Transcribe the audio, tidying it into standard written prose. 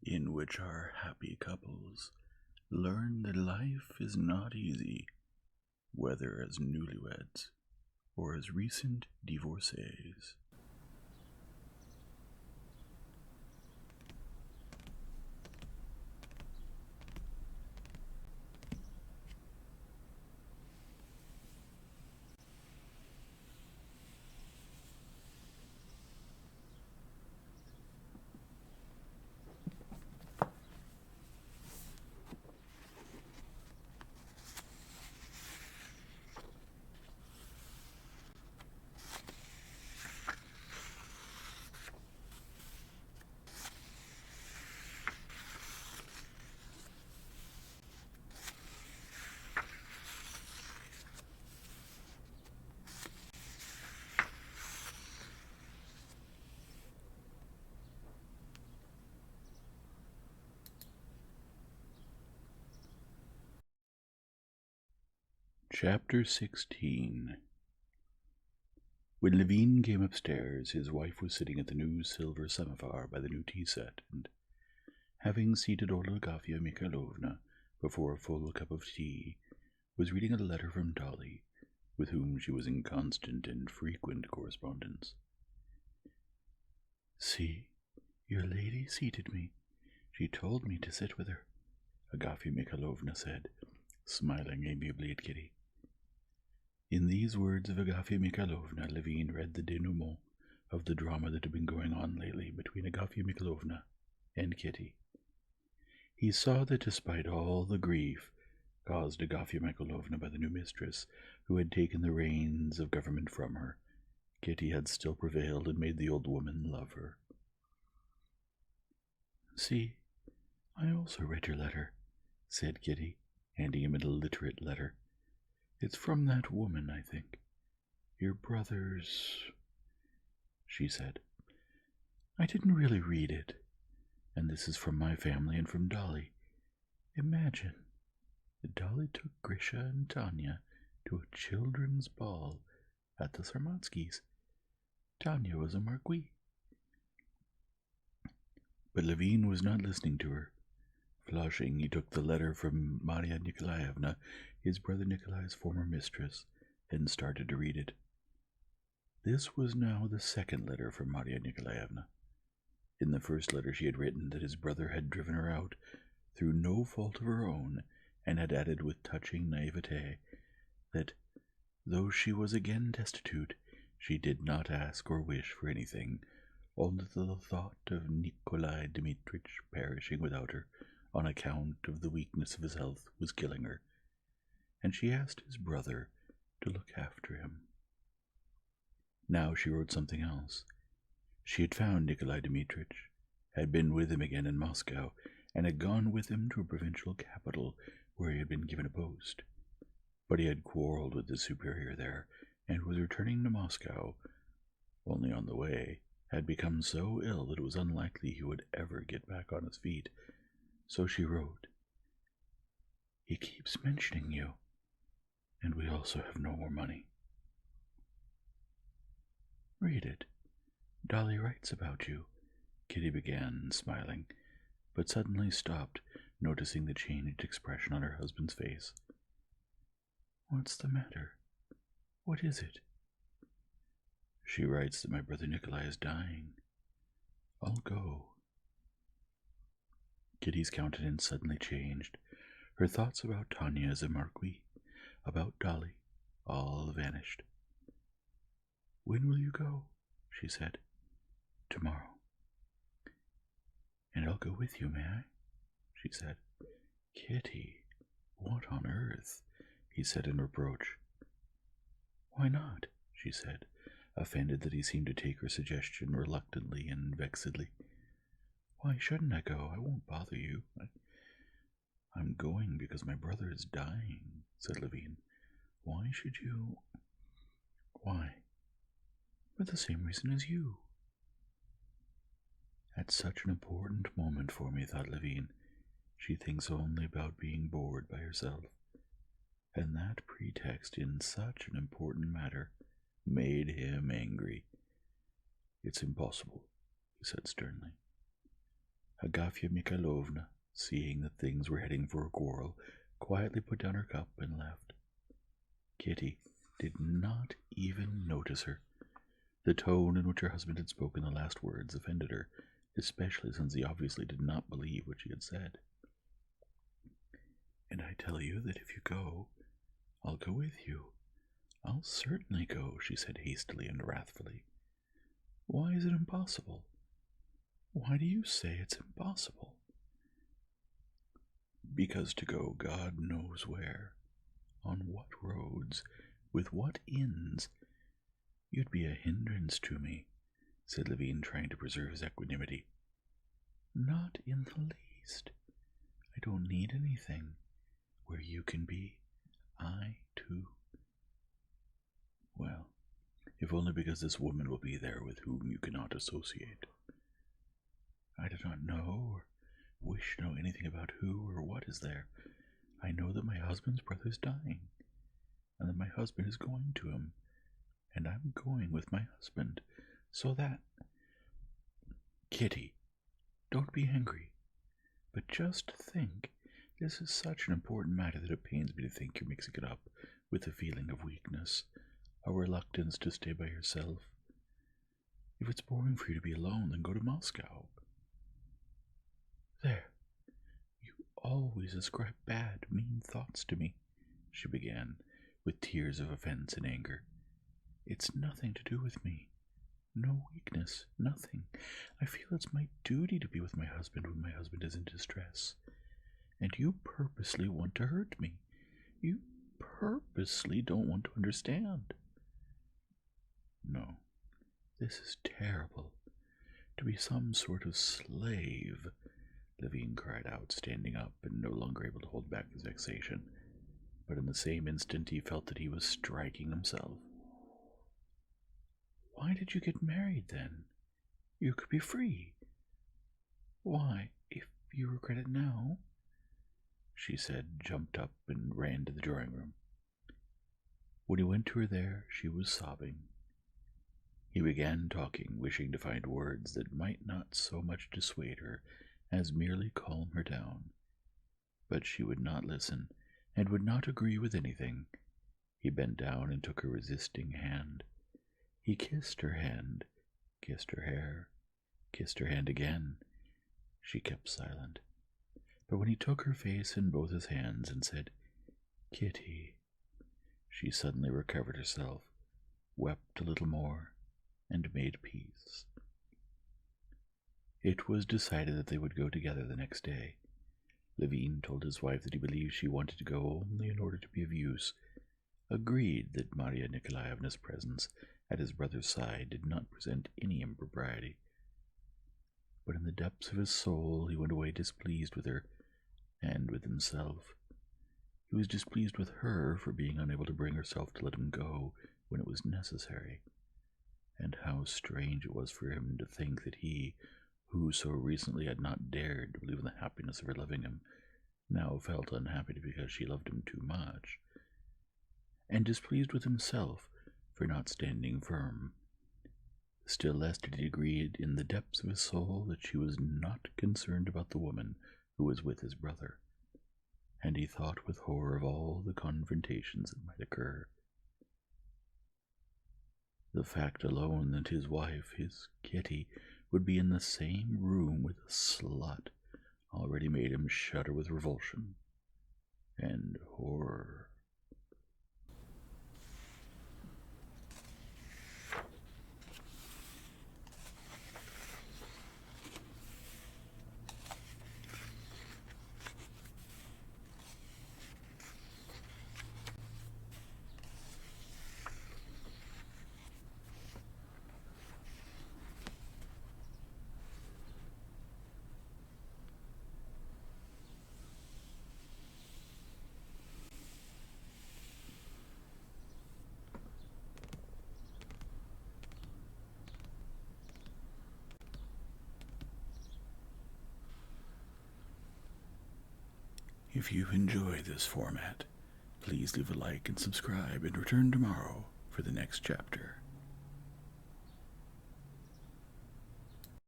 in which our happy couples learn that life is not easy, whether as newlyweds or as recent divorcees. Chapter 16. When Levine came upstairs, his wife was sitting at the new silver samovar by the new tea set, and, having seated old Agafya Mikhailovna before a full cup of tea, was reading a letter from Dolly, with whom she was in constant and frequent correspondence. "See, your lady seated me. She told me to sit with her," Agafya Mikhailovna said, smiling amiably at Kitty. In these words of Agafya Mikhailovna, Levine read the denouement of the drama that had been going on lately between Agafya Mikhailovna and Kitty. He saw that despite all the grief caused Agafya Mikhailovna by the new mistress, who had taken the reins of government from her, Kitty had still prevailed and made the old woman love her. "See, I also read your letter," said Kitty, handing him an illiterate letter. "It's from that woman, I think. Your brother's—" she said. "I didn't really read it, and this is from my family and from Dolly. Imagine that Dolly took Grisha and Tanya to a children's ball at the Sarmatskys. Tanya was a marquise." But Levine was not listening to her. Flushing, he took the letter from Marya Nikolaevna, his brother Nikolai's former mistress, and started to read it. This was now the second letter from Marya Nikolaevna. In the first letter she had written that his brother had driven her out through no fault of her own, and had added with touching naivete that, though she was again destitute, she did not ask or wish for anything, only the thought of Nikolai Dmitritch perishing without her on account of the weakness of his health was killing her, and she asked his brother to look after him. Now she wrote something else. She had found Nikolai Dmitritch, had been with him again in Moscow, and had gone with him to a provincial capital where he had been given a post. But he had quarreled with his superior there, and was returning to Moscow, only on the way had become so ill that it was unlikely he would ever get back on his feet. So she wrote, "He keeps mentioning you, and we also have no more money." "Read it. Dolly writes about you," Kitty began, smiling, but suddenly stopped, noticing the changed expression on her husband's face. "What's the matter? What is it?" "She writes that my brother Nikolai is dying. I'll go." Kitty's countenance suddenly changed. Her thoughts about Tanya as a marquise, about Dolly, all vanished. "When will you go?" she said. "Tomorrow." "And I'll go with you, may I?" she said. "Kitty, what on earth?" he said in reproach. "Why not?" she said, offended that he seemed to take her suggestion reluctantly and vexedly. "Why shouldn't I go? I won't bother you. I'm going because my brother is dying," said Levine. "Why should you—" "Why? For the same reason as you." "At such an important moment for me," thought Levine. "She thinks only about being bored by herself. And that pretext in such an important matter made him angry. "It's impossible," he said sternly. Agafya Mikhailovna, seeing that things were heading for a quarrel, quietly put down her cup and left. Kitty did not even notice her. The tone in which her husband had spoken the last words offended her, especially since he obviously did not believe what she had said. "And I tell you that if you go, I'll go with you. I'll certainly go," she said hastily and wrathfully. "Why is it impossible? Why do you say it's impossible?" "Because to go God knows where, on what roads, with what inns, you'd be a hindrance to me," said Levin, trying to preserve his equanimity. "Not in the least. I don't need anything. Where you can be, I, too. Well, if only because this woman will be there with whom you cannot associate. I do not know or wish to know anything about who or what is there. I know that my husband's brother is dying, and that my husband is going to him, and I'm going with my husband, so that... Kitty, don't be angry, but just think, this is such an important matter that it pains me to think you're mixing it up with a feeling of weakness, a reluctance to stay by yourself. If it's boring for you to be alone, then go to Moscow. There, you always ascribe bad, mean thoughts to me, she began, with tears of offense and anger. It's nothing to do with me. No weakness, nothing. I feel it's my duty to be with my husband when my husband is in distress. And you purposely want to hurt me. You purposely don't want to understand. No, this is terrible. To be some sort of slave, Levin cried out, standing up and no longer able to hold back his vexation. But in the same instant he felt that he was striking himself. Why did you get married, then? You could be free. Why, if you regret it now, she said, jumped up and ran to the drawing room. When he went to her there, she was sobbing. He began talking, wishing to find words that might not so much dissuade her as merely calm her down. But she would not listen, and would not agree with anything. He bent down and took her resisting hand. He kissed her hand, kissed her hair, kissed her hand again. She kept silent. But when he took her face in both his hands and said, "Kitty," she suddenly recovered herself, wept a little more, and made peace. It was decided that they would go together the next day. Levin told his wife that he believed she wanted to go only in order to be of use, agreed that Maria Nikolaevna's presence at his brother's side did not present any impropriety. But in the depths of his soul he went away displeased with her and with himself. He was displeased with her for being unable to bring herself to let him go when it was necessary. And how strange it was for him to think that he, who so recently had not dared to believe in the happiness of her loving him, now felt unhappy because she loved him too much, and displeased with himself for not standing firm. Still less did he agree in the depths of his soul that she was not concerned about the woman who was with his brother, and he thought with horror of all the confrontations that might occur. The fact alone that his wife, his Kitty, would be in the same room with a slut already made him shudder with revulsion and horror. If you enjoy this format, please leave a like and subscribe and return tomorrow for the next chapter.